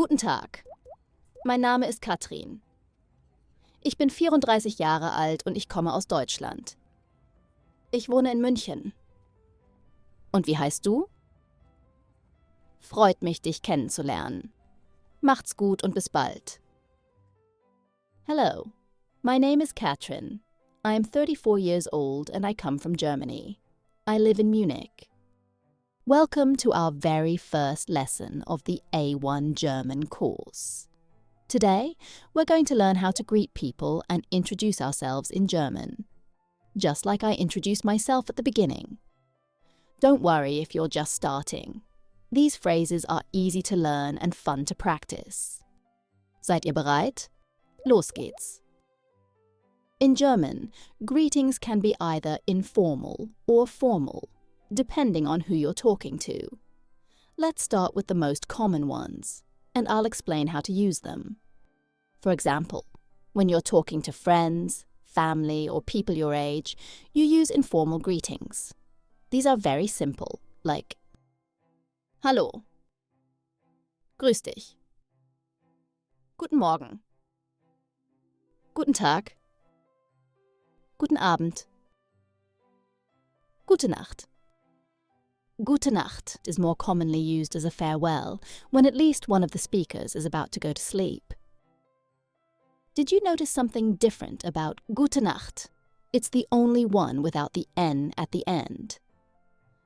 Guten Tag. Mein Name ist Katrin. Ich bin 34 Jahre alt und ich komme aus Deutschland. Ich wohne in München. Und wie heißt du? Freut mich, dich kennenzulernen. Macht's gut und bis bald. Hello. My name is Katrin. I am 34 years old and I come from Germany. I live in Munich. Welcome to our very first lesson of the A1 German course. Today, we're going to learn how to greet people and introduce ourselves in German, just like I introduced myself at the beginning. Don't worry if you're just starting. These phrases are easy to learn and fun to practice. Seid ihr bereit? Los geht's. In German, greetings can be either informal or formal, depending on who you're talking to. Let's start with the most common ones, and I'll explain how to use them. For example, when you're talking to friends, family, or people your age, you use informal greetings. These are very simple, like Hallo, Grüß dich, Guten Morgen, Guten Tag, Guten Abend, Gute Nacht. Gute Nacht is more commonly used as a farewell when at least one of the speakers is about to go to sleep. Did you notice something different about Gute Nacht? It's the only one without the N at the end.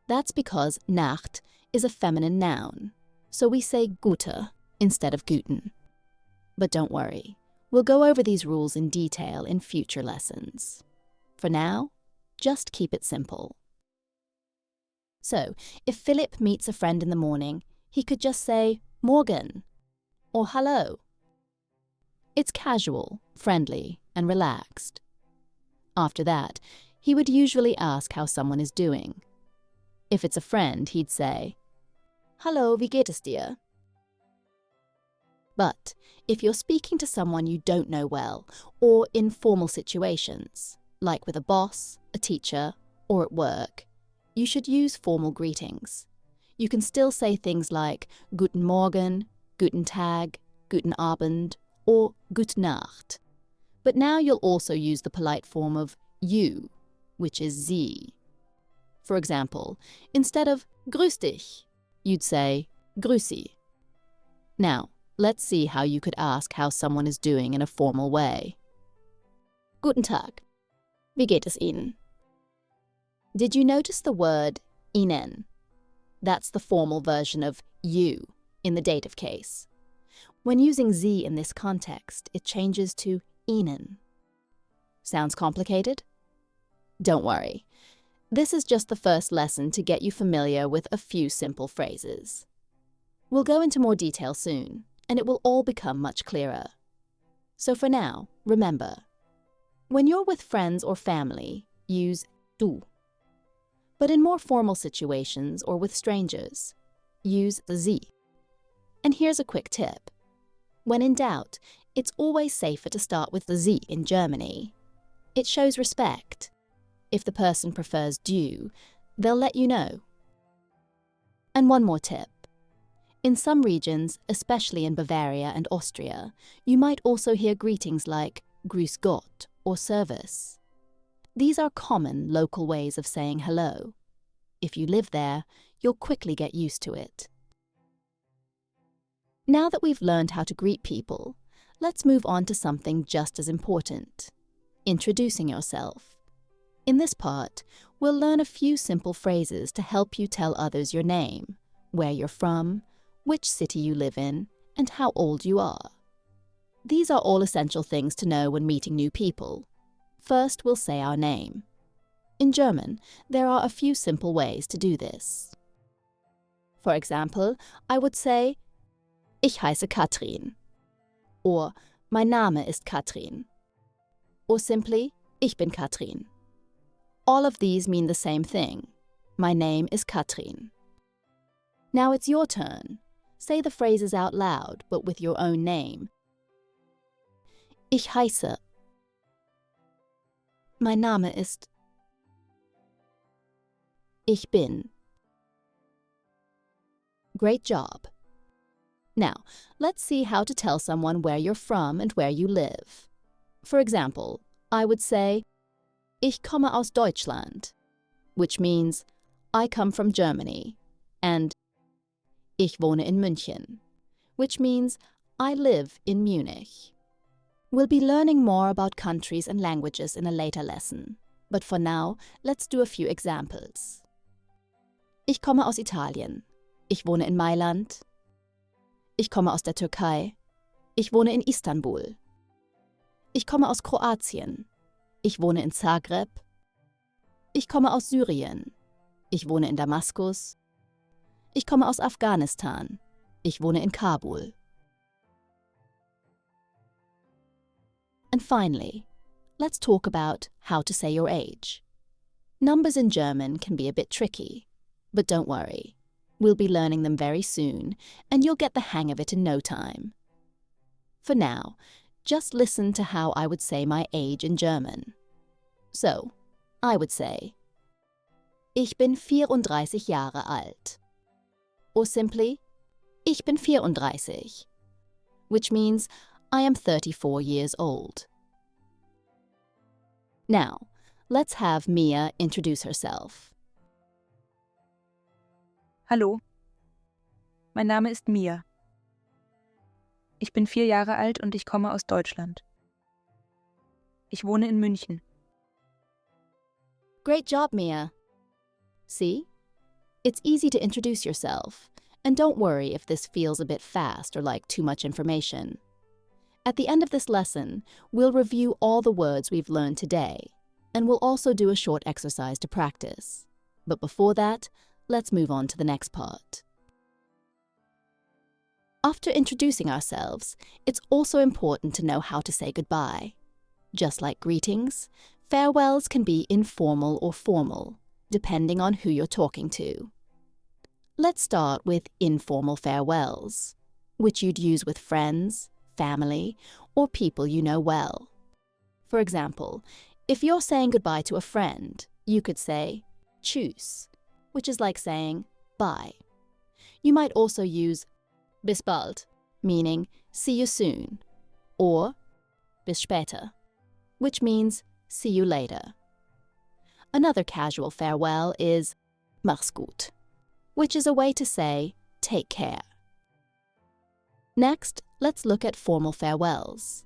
That's because Nacht is a feminine noun, so we say Gute instead of Guten. But don't worry, we'll go over these rules in detail in future lessons. For now, just keep it simple. So, if Philip meets a friend in the morning, he could just say Morgen or Hallo. It's casual, friendly, and relaxed. After that, he would usually ask how someone is doing. If it's a friend, he'd say, Hallo, wie geht es dir? But if you're speaking to someone you don't know well, or in formal situations, like with a boss, a teacher, or at work, you should use formal greetings. You can still say things like Guten Morgen, Guten Tag, Guten Abend, or Gute Nacht. But now you'll also use the polite form of you, which is Sie. For example, instead of Grüß dich, you'd say Grüßi. Now, let's see how you could ask how someone is doing in a formal way. Guten Tag. Wie geht es Ihnen? Did you notice the word Ihnen? That's the formal version of you in the dative case. When using Sie in this context, it changes to Ihnen. Sounds complicated? Don't worry. This is just the first lesson to get you familiar with a few simple phrases. We'll go into more detail soon, and it will all become much clearer. So for now, remember, when you're with friends or family, use du. But in more formal situations or with strangers, use Sie. And here's a quick tip. When in doubt, it's always safer to start with the Sie in Germany. It shows respect. If the person prefers du, they'll let you know. And one more tip. In some regions, especially in Bavaria and Austria, you might also hear greetings like Grüß Gott or Servus. These are common local ways of saying hello. If you live there, you'll quickly get used to it. Now that we've learned how to greet people, let's move on to something just as important: introducing yourself. In this part, we'll learn a few simple phrases to help you tell others your name, where you're from, which city you live in, and how old you are. These are all essential things to know when meeting new people. First, we'll say our name. In German, there are a few simple ways to do this. For example, I would say, Ich heiße Katrin, or Mein Name ist Katrin, or simply, Ich bin Katrin. All of these mean the same thing. My name is Katrin. Now it's your turn. Say the phrases out loud, but with your own name. Ich heiße. Mein Name ist. Ich bin. Great job. Now, let's see how to tell someone where you're from and where you live. For example, I would say, Ich komme aus Deutschland, which means I come from Germany, and Ich wohne in München, which means I live in Munich. We'll be learning more about countries and languages in a later lesson, but for now, let's do a few examples. Ich komme aus Italien. Ich wohne in Mailand. Ich komme aus der Türkei. Ich wohne in Istanbul. Ich komme aus Kroatien. Ich wohne in Zagreb. Ich komme aus Syrien. Ich wohne in Damaskus. Ich komme aus Afghanistan. Ich wohne in Kabul. And finally, let's talk about how to say your age. Numbers in German can be a bit tricky, but don't worry. We'll be learning them very soon, and you'll get the hang of it in no time. For now, just listen to how I would say my age in German. So, I would say, Ich bin 34 Jahre alt. Or simply, Ich bin 34, which means I am 34 years old. Now, let's have Mia introduce herself. Hallo, mein Name ist Mia. Ich bin 4 Jahre alt und ich komme aus Deutschland. Ich wohne in München. Great job, Mia. See? It's easy to introduce yourself, and don't worry if this feels a bit fast or like too much information. At the end of this lesson, we'll review all the words we've learned today, and we'll also do a short exercise to practice. But before that, let's move on to the next part. After introducing ourselves, it's also important to know how to say goodbye. Just like greetings, farewells can be informal or formal, depending on who you're talking to. Let's start with informal farewells, which you'd use with friends, family, or people you know well. For example, if you're saying goodbye to a friend, you could say Tschüss, which is like saying bye. You might also use bis bald, meaning see you soon, or bis später, which means see you later. Another casual farewell is mach's gut, which is a way to say take care. Next, let's look at formal farewells.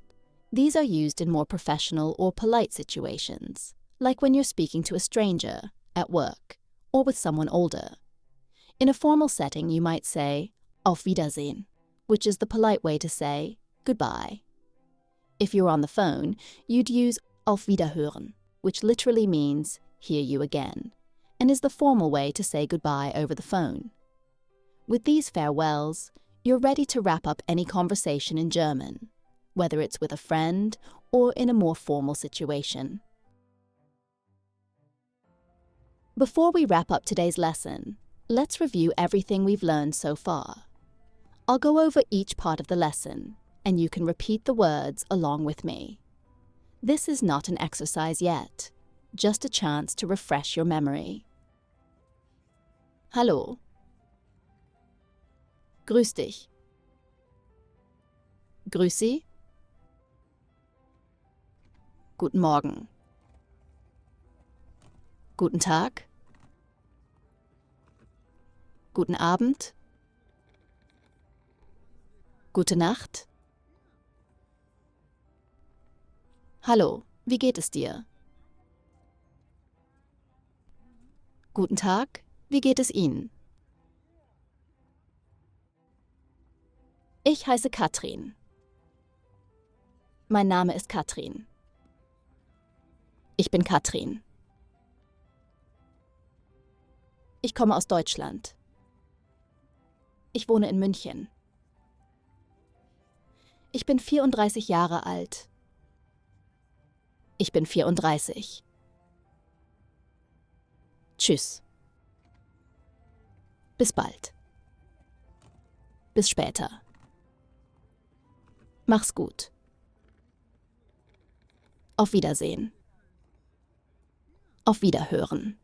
These are used in more professional or polite situations, like when you're speaking to a stranger, at work, or with someone older. In a formal setting, you might say Auf Wiedersehen, which is the polite way to say goodbye. If you're on the phone, you'd use Auf Wiederhören, which literally means hear you again, and is the formal way to say goodbye over the phone. With these farewells, you're ready to wrap up any conversation in German, whether it's with a friend or in a more formal situation. Before we wrap up today's lesson, let's review everything we've learned so far. I'll go over each part of the lesson, and you can repeat the words along with me. This is not an exercise yet, just a chance to refresh your memory. Hallo. Grüß dich. Grüß Sie. Guten Morgen. Guten Tag. Guten Abend. Gute Nacht. Hallo, wie geht es dir? Guten Tag, wie geht es Ihnen? Ich heiße Katrin. Mein Name ist Katrin. Ich bin Katrin. Ich komme aus Deutschland. Ich wohne in München. Ich bin 34 Jahre alt. Ich bin 34. Tschüss. Bis bald. Bis später. Mach's gut. Auf Wiedersehen. Auf Wiederhören.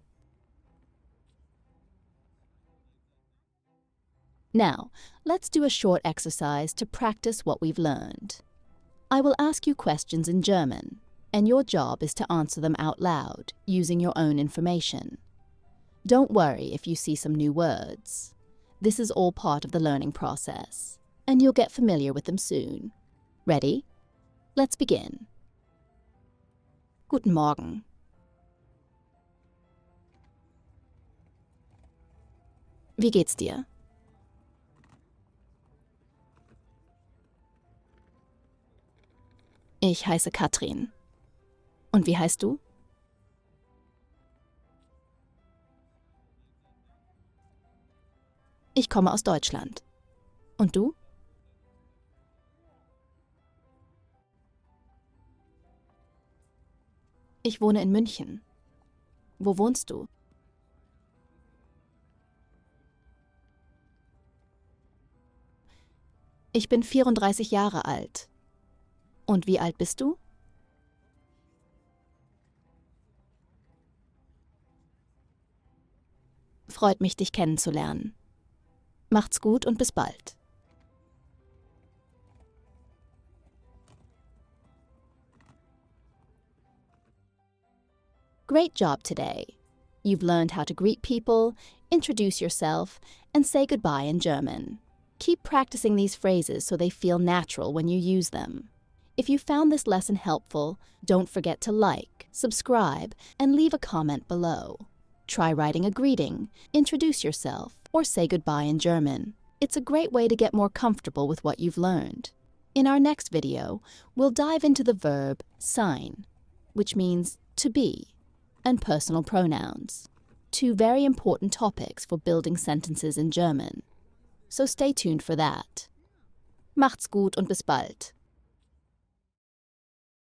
Now, let's do a short exercise to practice what we've learned. I will ask you questions in German, and your job is to answer them out loud, using your own information. Don't worry if you see some new words. This is all part of the learning process, and you'll get familiar with them soon. Ready? Let's begin. Guten Morgen. Wie geht's dir? Ich heiße Katrin. Und wie heißt du? Ich komme aus Deutschland. Und du? Ich wohne in München. Wo wohnst du? Ich bin 34 Jahre alt. Und wie alt bist du? Freut mich, dich kennenzulernen. Macht's gut und bis bald. Great job today. You've learned how to greet people, introduce yourself, and say goodbye in German. Keep practicing these phrases so they feel natural when you use them. If you found this lesson helpful, don't forget to like, subscribe, and leave a comment below. Try writing a greeting, introduce yourself, or say goodbye in German. It's a great way to get more comfortable with what you've learned. In our next video, we'll dive into the verb sein, which means to be, and personal pronouns, two very important topics for building sentences in German. So stay tuned for that. Macht's gut und bis bald.